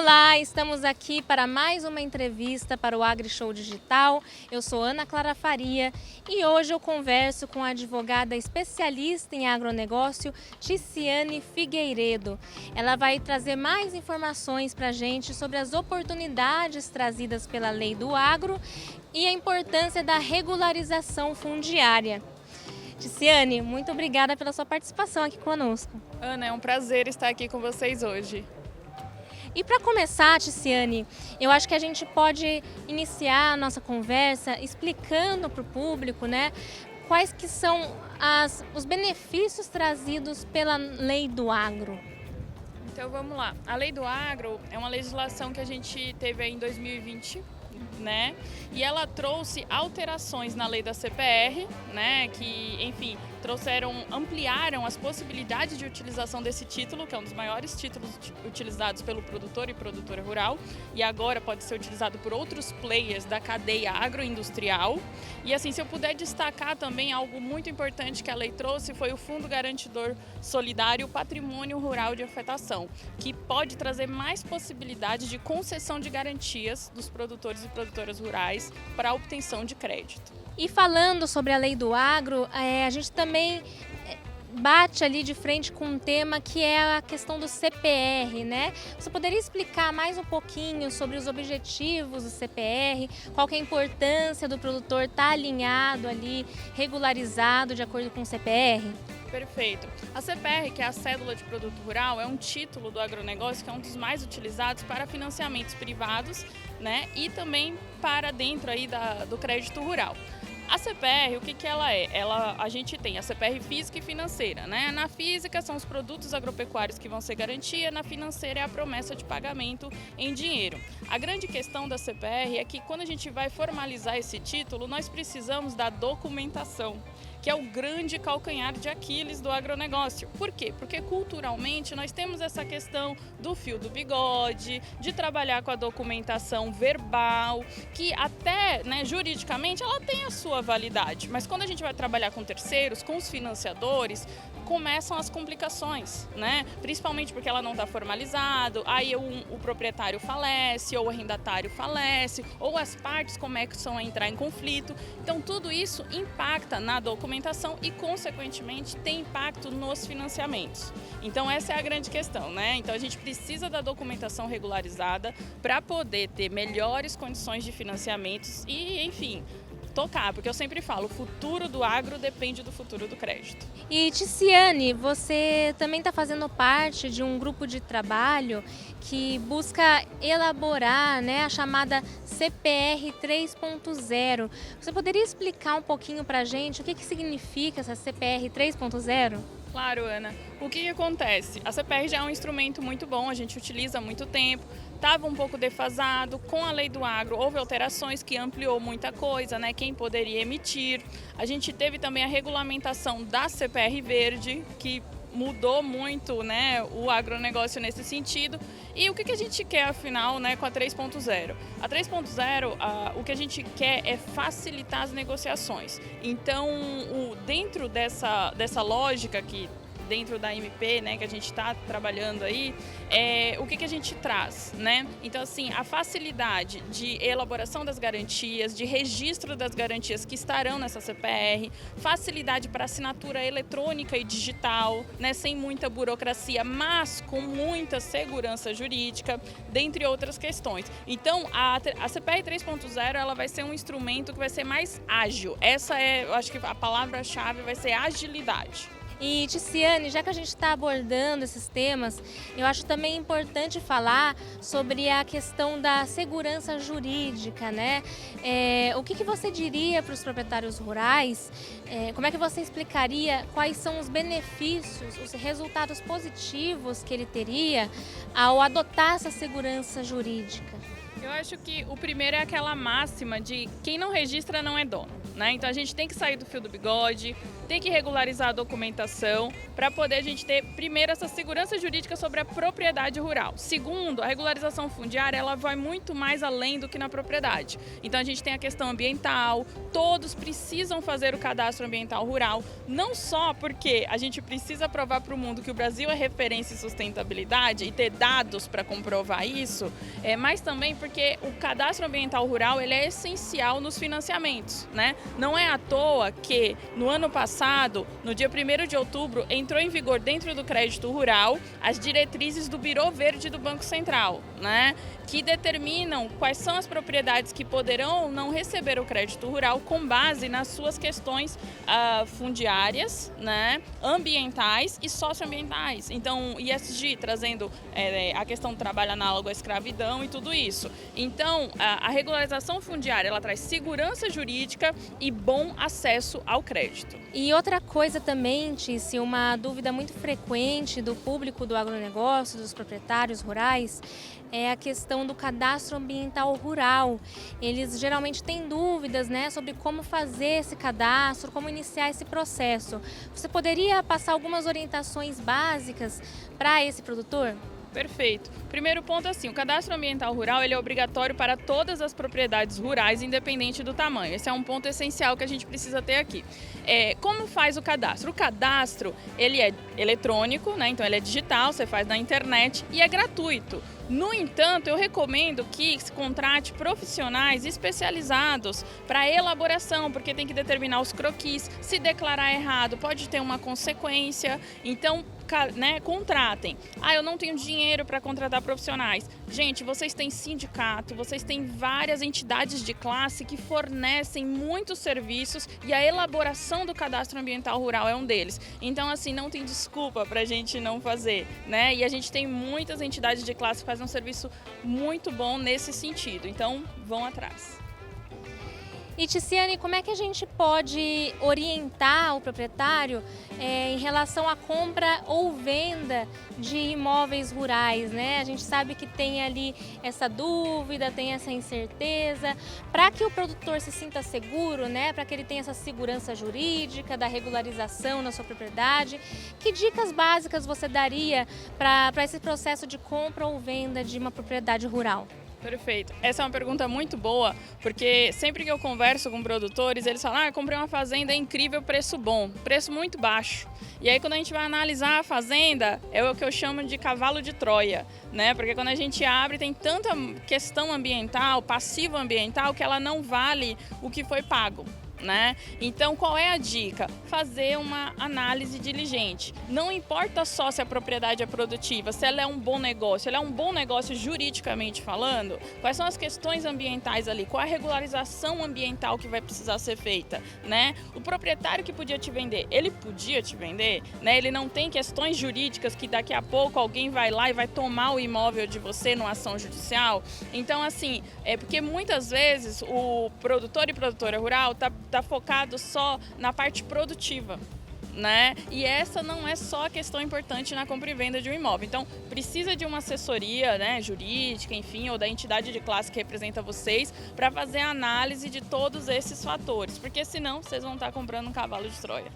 Olá, estamos aqui para mais uma entrevista para o AgriShow Digital. Eu sou Ana Clara Faria e hoje eu converso com a advogada especialista em agronegócio, Ticiane Figueiredo. Ela vai trazer mais informações para a gente sobre as oportunidades trazidas pela Lei do Agro e a importância da regularização fundiária. Ticiane, muito obrigada pela sua participação aqui conosco. Ana, é um prazer estar aqui com vocês hoje. E para começar, Ticiane, eu acho que a gente pode iniciar a nossa conversa explicando para o público, né, quais que são os benefícios trazidos pela Lei do Agro. Então vamos lá. A Lei do Agro é uma legislação que a gente teve aí em 2020, né? E ela trouxe alterações na lei da CPR, né? Que, enfim, ampliaram as possibilidades de utilização desse título, que é um dos maiores títulos utilizados pelo produtor e produtora rural, e agora pode ser utilizado por outros players da cadeia agroindustrial. E assim, se eu puder destacar também algo muito importante que a lei trouxe, foi o Fundo Garantidor Solidário Patrimônio Rural de Afetação, que pode trazer mais possibilidades de concessão de garantias dos produtores e produtoras rurais para a obtenção de crédito. E falando sobre a Lei do Agro, a gente também bate ali de frente com um tema que é a questão do CPR, né? Você poderia explicar mais um pouquinho sobre os objetivos do CPR, qual que é a importância do produtor estar alinhado ali, regularizado de acordo com o CPR? Perfeito. A CPR, que é a Cédula de Produto Rural, é um título do agronegócio que é um dos mais utilizados para financiamentos privados, né? E também para dentro aí do crédito rural. A CPR, o que ela é? A gente tem a CPR física e financeira, né? Na física são os produtos agropecuários que vão ser garantia, na financeira é a promessa de pagamento em dinheiro. A grande questão da CPR é que quando a gente vai formalizar esse título, nós precisamos da documentação, que é o grande calcanhar de Aquiles do agronegócio. Por quê? Porque culturalmente nós temos essa questão do fio do bigode, de trabalhar com a documentação verbal, que até, né, juridicamente ela tem a sua validade, mas quando a gente vai trabalhar com terceiros, com os financiadores, começam as complicações, né? Principalmente porque ela não está formalizado, aí o proprietário falece, ou o arrendatário falece, ou as partes começam a entrar em conflito. Então tudo isso impacta na documentação e, consequentemente, tem impacto nos financiamentos. Então essa é a grande questão, né? Então a gente precisa da documentação regularizada para poder ter melhores condições de financiamentos e, enfim, tocar, porque eu sempre falo, o futuro do agro depende do futuro do crédito. E Ticiane, você também está fazendo parte de um grupo de trabalho que busca elaborar, né, a chamada CPR 3.0. Você poderia explicar um pouquinho para a gente o que significa essa CPR 3.0? Claro, Ana. O que acontece? A CPR já é um instrumento muito bom, a gente utiliza há muito tempo, estava um pouco defasado, com a Lei do Agro houve alterações que ampliou muita coisa, né? Quem poderia emitir. A gente teve também a regulamentação da CPR Verde, que mudou muito, né, o agronegócio nesse sentido. E o que a gente quer, afinal, né, com a 3.0? A 3.0, o que a gente quer é facilitar as negociações. Então, dentro dessa lógica que dentro da MP, né, que a gente está trabalhando aí, o que a gente traz, né? Então, assim, a facilidade de elaboração das garantias, de registro das garantias que estarão nessa CPR, facilidade para assinatura eletrônica e digital, né, sem muita burocracia, mas com muita segurança jurídica, dentre outras questões. Então, a CPR 3.0, ela vai ser um instrumento que vai ser mais ágil. Essa eu acho que a palavra-chave vai ser agilidade. E Ticiane, já que a gente está abordando esses temas, eu acho também importante falar sobre a questão da segurança jurídica, né? O que você diria para os proprietários rurais? Como é que você explicaria quais são os benefícios, os resultados positivos que ele teria ao adotar essa segurança jurídica? Eu acho que o primeiro é aquela máxima de quem não registra não é dono, né? Então a gente tem que sair do fio do bigode, tem que regularizar a documentação para poder a gente ter, primeiro, essa segurança jurídica sobre a propriedade rural. Segundo, a regularização fundiária, ela vai muito mais além do que na propriedade. Então a gente tem a questão ambiental, todos precisam fazer o cadastro ambiental rural, não só porque a gente precisa provar para o mundo que o Brasil é referência em sustentabilidade e ter dados para comprovar isso, mas também porque o cadastro ambiental rural ele é essencial nos financiamentos, né? Não é à toa que no ano passado, no dia 1º de outubro, entrou em vigor dentro do crédito rural as diretrizes do Birô Verde do Banco Central, né? Que determinam quais são as propriedades que poderão ou não receber o crédito rural com base nas suas questões fundiárias, né, ambientais e socioambientais. Então, ESG trazendo a questão do trabalho análogo à escravidão e tudo isso. Então, a regularização fundiária, ela traz segurança jurídica e bom acesso ao crédito. E outra coisa também, Tícia, uma dúvida muito frequente do público do agronegócio, dos proprietários rurais, é a questão do cadastro ambiental rural. Eles geralmente têm dúvidas, né, sobre como fazer esse cadastro, como iniciar esse processo. Você poderia passar algumas orientações básicas para esse produtor? Perfeito. Primeiro ponto assim, o cadastro ambiental rural ele é obrigatório para todas as propriedades rurais, independente do tamanho. Esse é um ponto essencial que a gente precisa ter aqui. Como faz o cadastro? O cadastro ele é eletrônico, né? Então ele é digital, você faz na internet e é gratuito. No entanto, eu recomendo que se contrate profissionais especializados para elaboração, porque tem que determinar os croquis. Se declarar errado, pode ter uma consequência. Então, né, contratem. Eu não tenho dinheiro para contratar profissionais. Gente, vocês têm sindicato, vocês têm várias entidades de classe que fornecem muitos serviços e a elaboração do cadastro ambiental rural é um deles. Então, assim, não tem desculpa para a gente não fazer, né? E a gente tem muitas entidades de classe que fazem um serviço muito bom nesse sentido. Então, vão atrás. E, Ticiane, como é que a gente pode orientar o proprietário em relação à compra ou venda de imóveis rurais, né? A gente sabe que tem ali essa dúvida, tem essa incerteza, para que o produtor se sinta seguro, né? Para que ele tenha essa segurança jurídica da regularização na sua propriedade. Que dicas básicas você daria para esse processo de compra ou venda de uma propriedade rural? Perfeito. Essa é uma pergunta muito boa, porque sempre que eu converso com produtores, eles falam, eu comprei uma fazenda, é incrível, preço bom, preço muito baixo. E aí quando a gente vai analisar a fazenda, é o que eu chamo de cavalo de Troia, né? Porque quando a gente abre, tem tanta questão ambiental, passivo ambiental, que ela não vale o que foi pago, né? Então, qual é a dica? Fazer uma análise diligente. Não importa só se a propriedade é produtiva, se ela é um bom negócio, ela é um bom negócio juridicamente falando, quais são as questões ambientais ali, qual é a regularização ambiental que vai precisar ser feita, né? O proprietário que podia te vender, ele podia te vender, né? Ele não tem questões jurídicas que daqui a pouco alguém vai lá e vai tomar o imóvel de você numa ação judicial. Então, assim, porque muitas vezes o produtor e produtora rural tá focado só na parte produtiva, né? E essa não é só a questão importante na compra e venda de um imóvel. Então, precisa de uma assessoria, né, jurídica, enfim, ou da entidade de classe que representa vocês, para fazer a análise de todos esses fatores, porque senão vocês vão estar comprando um cavalo de Troia.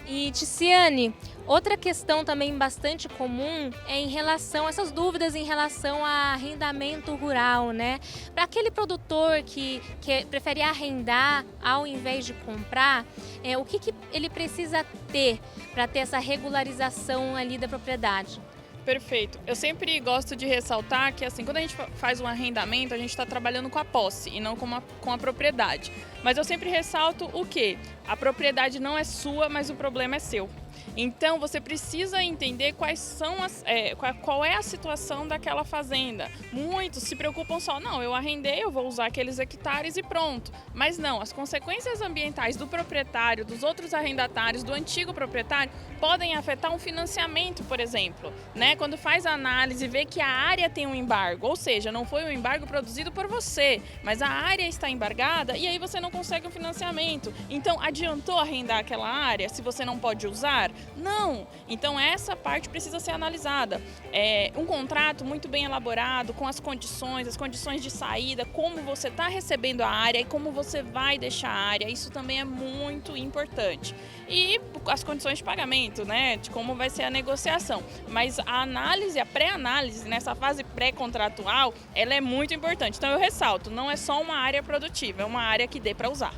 E, Ticiane, outra questão também bastante comum é em relação a essas dúvidas em relação a arrendamento rural, né? Para aquele produtor que prefere arrendar ao invés de comprar, o que ele precisa ter para ter essa regularização ali da propriedade? Perfeito. Eu sempre gosto de ressaltar que, assim, quando a gente faz um arrendamento, a gente está trabalhando com a posse e não com a propriedade. Mas eu sempre ressalto o quê? A propriedade não é sua, mas o problema é seu. Então, você precisa entender qual é a situação daquela fazenda. Muitos se preocupam só, não, eu arrendei, eu vou usar aqueles hectares e pronto. Mas não, as consequências ambientais do proprietário, dos outros arrendatários, do antigo proprietário, podem afetar um financiamento, por exemplo, né? Quando faz a análise e vê que a área tem um embargo, ou seja, não foi um embargo produzido por você, mas a área está embargada e aí você não consegue um financiamento. Então, adiantou arrendar aquela área se você não pode usar? lugar? Não! Então essa parte precisa ser analisada. Um contrato muito bem elaborado, com as condições de saída, como você está recebendo a área e como você vai deixar a área, isso também é muito importante. E as condições de pagamento, né, de como vai ser a negociação. Mas a análise, a pré-análise, nessa fase pré-contratual, ela é muito importante. Então eu ressalto, não é só uma área produtiva, é uma área que dê para usar.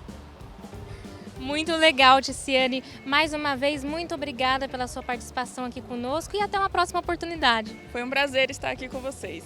Muito legal, Ticiane. Mais uma vez, muito obrigada pela sua participação aqui conosco e até uma próxima oportunidade. Foi um prazer estar aqui com vocês.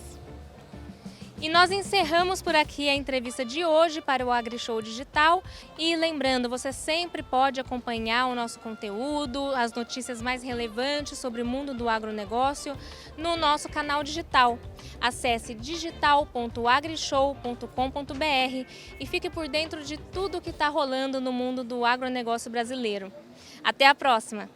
E nós encerramos por aqui a entrevista de hoje para o AgriShow Digital. E lembrando, você sempre pode acompanhar o nosso conteúdo, as notícias mais relevantes sobre o mundo do agronegócio no nosso canal digital. Acesse digital.agrishow.com.br e fique por dentro de tudo que está rolando no mundo do agronegócio brasileiro. Até a próxima!